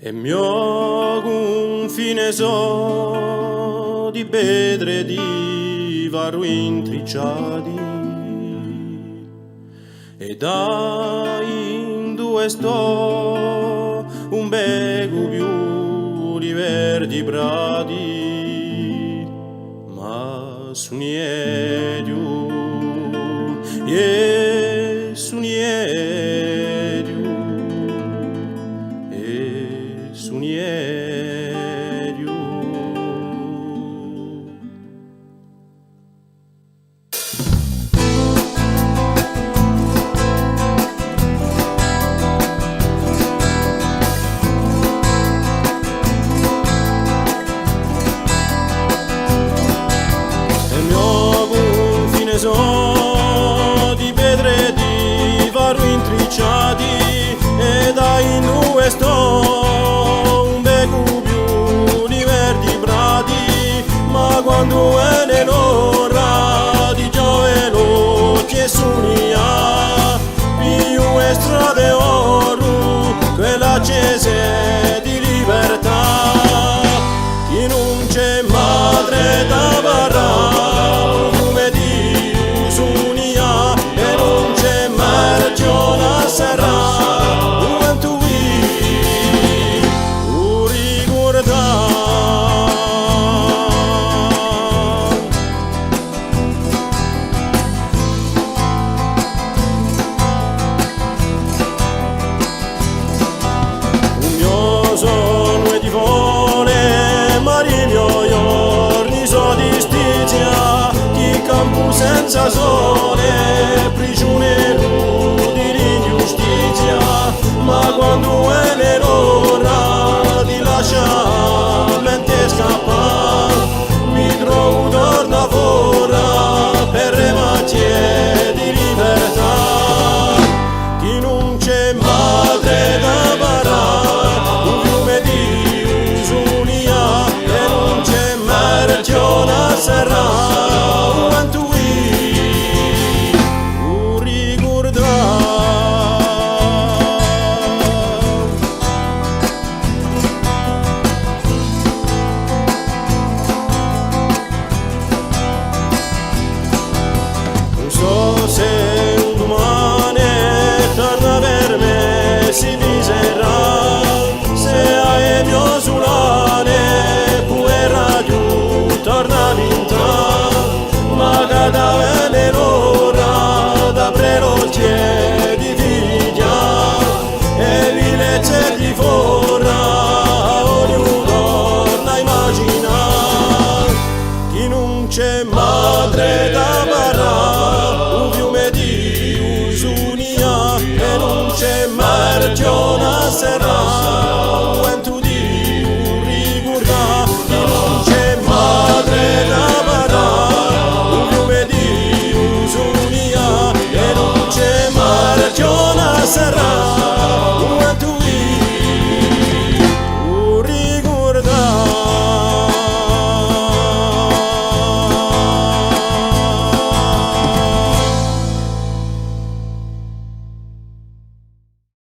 E mio confine so di pedre di vario intricciati e da in due sto un beco più di verdi prati ma suniedio e suniedio sunierio. E mio confine so di pedre di vario intricciati e da in due sto quando è nell'ora di giovelo che suonia più strade oro quella accese di libertà che non c'è madre da barra come di suonia e non c'è margiona sarà quanto vi ricordare. Sono e di vole, marinio giorni so di stizia, chi campo senza sole, prigioniero di ingiustizia, ma quando è nell'ora di lasciare mente scappare, mi trovo torna fuori per le macchie di libertà, chi non c'è madre da barare. Sarà quanto ricordare. Non so se un domani torna per me si diserà se hai mio solane puera giù torna ma cada nell'ora da prelogie di figlia e vilezze di fora ognuno torna a immaginare che non c'è madre da barra un fiume di usunia e non c'è margiona serra